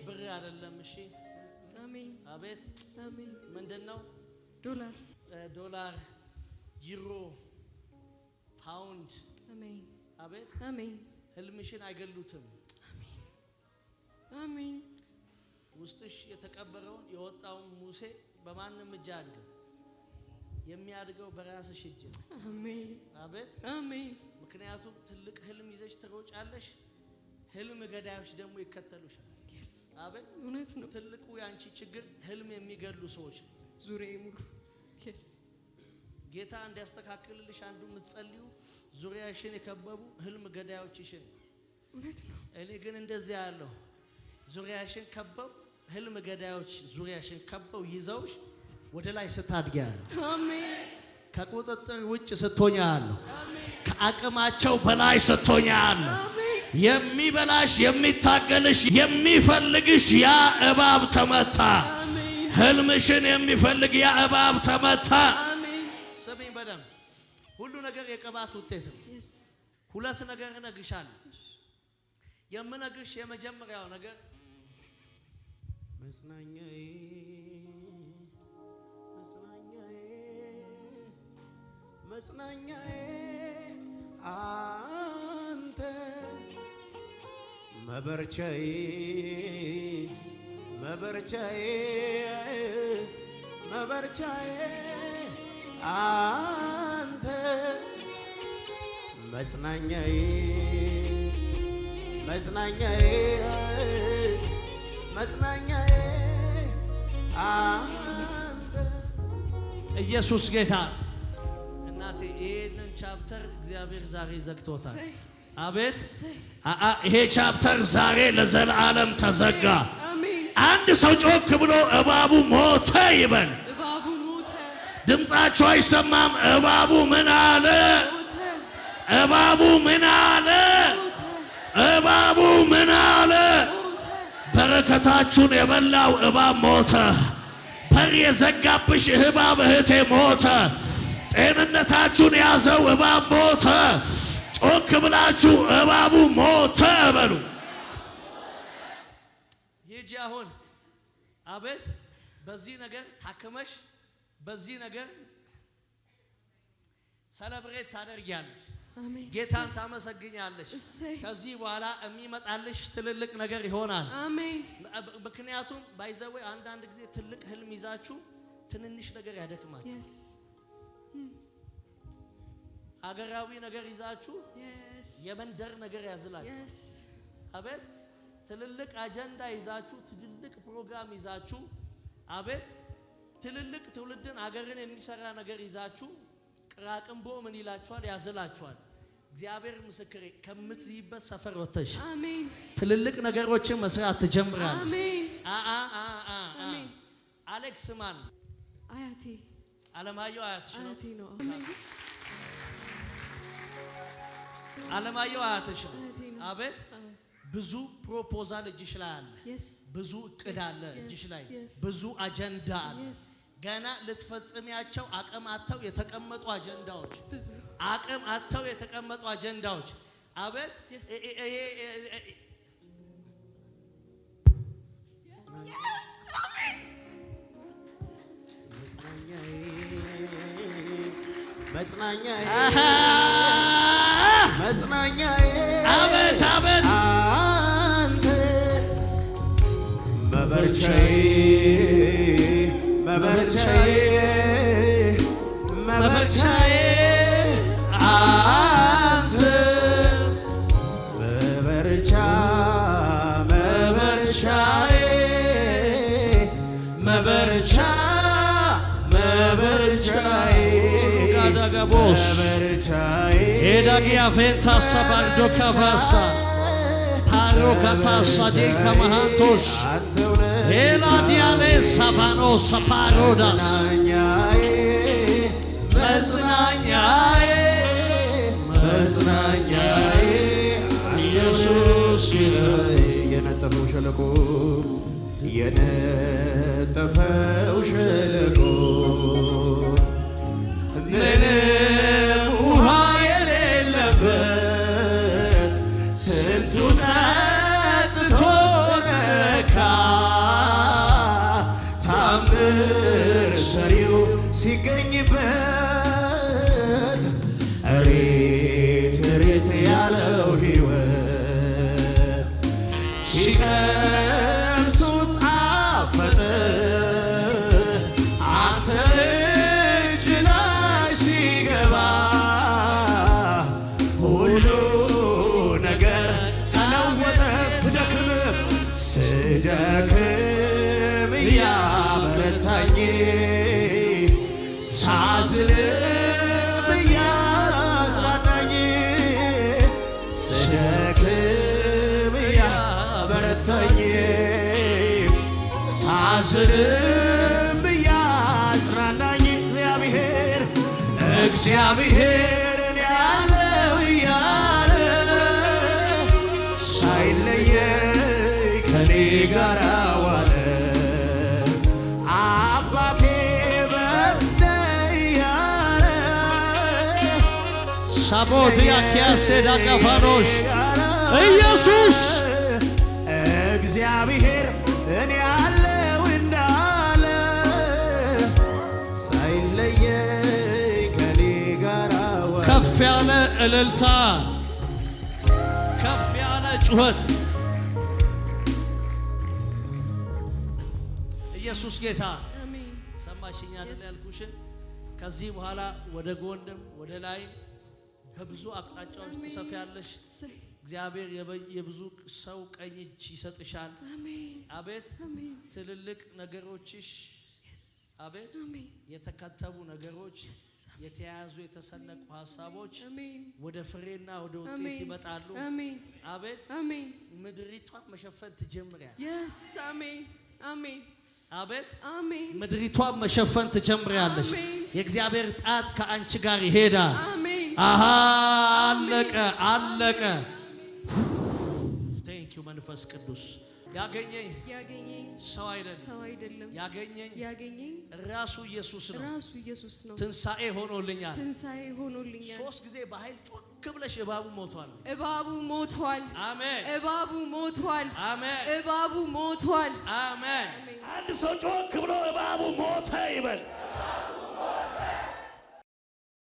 ብር አይደለም እሺ አሜን አቤት አሜን ምንድነው ዶላር ዩሮ ፓውንድ አሜን አቤት አሜን ህልምሽን አይገሉትም አሜን አሜን ውስጥሽ የተቀበረውን የወጣውን ሙሴ በማንም እጅ አድርገው የሚያድገው በራስሽ እጅ አሜን አቤት አሜን ምክንያቱም ትልቅ ህልም ይዘሽ ትሮጫለሽ ህልም ገዳዮች ደግሞ ይከተሉሻል አቤት እውነት ነው ትልቁ ያንቺ ችግር ህልም የሚገሉ ሰዎች ዙሪያዬ ሙሉ ጌታ እንዲያስተካክልልሽ አንዱ ምትጸልዩ ዙሪያሽን የከበቡ ህልም ገዳዮችሽን እውነት ነው እኔ ግን እንደዚህ ያለው ዙሪያሽን ከበው ህልም ገዳዮች ዙሪያሽን ከበው ይዘውሽ ወደ ላይ ስታድጊያል አሜን ከቁጥጥር ውጭ ስትሆኛል አሜን ከአቅማቸው በላይ ስትሆኛል የሚበላሽ የሚታገልሽ የሚፈልግሽ ያ እባብ ተመታ አሜን ህልምሽን የሚፈልግ ያ እባብ ተመታ አሜን ስሚኝ በደም ሁሉ ነገር የቅባት ውጤት ነው ሁለት ነገር እነግርሻለሁ የምነግርሽ የመጀመሪያው ነገር መጽናኛዬ አንተ መበርቻዬ አንተ መጽናኛዬ አንተ ኢየሱስ ጌታ እናቴ ይሄንን ቻፕተር እግዚአብሔር ዛሬ ዘግቶታል አቤት ይሄ ቻፕተር ዛሬ ለዘላለም ተዘጋ አሜን አንድ ሰው ጮክ ብሎ እባቡ ሞተ ይበል እባቡ ሞተ ድምጻቸው አይሰማም እባቡ ምን አለ እባቡ ምን አለ እባቡ ምን አለ በረከታችሁን የበላው እባብ ሞተ በር የዘጋብሽ እባብ እህቴ ሞተ ጤንነታችሁን ያዘው እባብ ሞተ ጮክ ብላችሁ እባቡ ሞተ በሉ ይጂ አሁን አቤት በዚህ ነገር ታከመሽ በዚህ ነገር ሰለብሬት ታደርጊያለሽ አሜን ጌታን ታመሰግኛለሽ ከዚህ በኋላ የሚመጣልሽ ትልልቅ ነገር ይሆናል አሜን ምክንያቱም ባይዘው አንዳንድ ጊዜ ትልቅ ህልም ይዛችሁ ትንንሽ ነገር ያደክማል አገራዊ ነገር ይዛችሁ የመንደር ነገር ያዝላችሁ አቤት ትልልቅ አጀንዳ ይዛችሁ ትልልቅ ፕሮግራም ይዛችሁ አቤት ትልልቅ ትውልድን አገርን የሚሰራ ነገር ይዛችሁ ቅራቅንቦ ምን ይላችኋል ያዝላችኋል እግዚአብሔር ምስክሬ ከምትይበት ሰፈር ወጥተሽ አሜን ትልልቅ ነገሮችን መስራት ትጀምራለሽ አሜን አሜን አሌክስ ማን አያቴ አለማየሁ አያትሽ ነው አያቴ ነው አሜን አለማየሁ አያትሽ ነው አቤት ብዙ ፕሮፖዛል እጅሽ ላይ አለ ብዙ እቅድ አለ እጅሽ ላይ ብዙ አጀንዳ አለ ገና ልትፈጽሚያቸው አቅም አጥተው የተቀመጡ አጀንዳዎች አቅም አጥተው የተቀመጡ አጀንዳዎች አቤት መጽናኛዬ አቤት አቤት አንተ መበርቻዬ አንተ ጋዳጋቦስ ኤዳጊያ ፌንታ ሰባርዶ ካፋሳ ፓሮካታ ሳዲካ ማሃንቶስ ኤላዲያሌ ሳቫኖ ሳፓሮዳስ መጽናኛዬ ኢየሱስ የነጠፈው ሸለቆ የነጠፈው ሸለቆ ምንም ውሃ የሌለበት ስንቱ ጠጥቶ ረካ ታምር ሰሪው ሲገኝበት እሬት እሬት ያለው ሕይወት ሲቀምሱ ጣፈጠ አንተ እጅ ላይ ሲገባ ሁሉ ነገር ተለወጠ። ስደክም እያበረታኝ ሳዝንም እያጽናናኝ ስደክም እያበረታኝ ሳዝንም እያጽናናኝ እግዚአብሔርን ያለው እያለ ሳይለየኝ ከኔ ጋር ዋለ አባቴ በነ እያለ ሳቦት ያኪያሴዳ ካፋኖሽ ኢየሱስ እግዚአብሔር እኔ ያለው እንዳለ ሳይለየኝ ከኔ ጋር ዋለ። ከፍ ያለ እልልታ፣ ከፍ ያለ ጩኸት። ኢየሱስ ጌታ። ሰማሽኝ አይደል ያልኩሽን? ከዚህ በኋላ ወደ ጎንም ወደ ላይም በብዙ አቅጣጫዎች ትሰፊያለሽ። እግዚአብሔር የብዙ ሰው ቀኝ እጅ ይሰጥሻል። አቤት ትልልቅ ነገሮችሽ፣ አቤት የተከተቡ ነገሮች፣ የተያዙ የተሰነቁ ሐሳቦች ወደ ፍሬና ወደ ውጤት ይመጣሉ። አቤት ምድሪቷን መሸፈን ትጀምሪያለሽ። አቤት ምድሪቷን መሸፈን ትጀምሪያለሽ። የእግዚአብሔር ጣት ከአንቺ ጋር ይሄዳል። አሃ አለቀ አለቀ። ቴንኪው መንፈስ ቅዱስ። ያገኘኝ ሰው አይደለም፣ ያገኘኝ ራሱ ኢየሱስ ነው። ትንሣኤ ሆኖልኛል። ሶስት ጊዜ በኃይል ጮክ ብለሽ እባቡ ሞቷል። አሜን። እባቡ ሞቷል። አሜን። አንድ ሰው ጮክ ብሎ እባቡ ሞተ ይበል።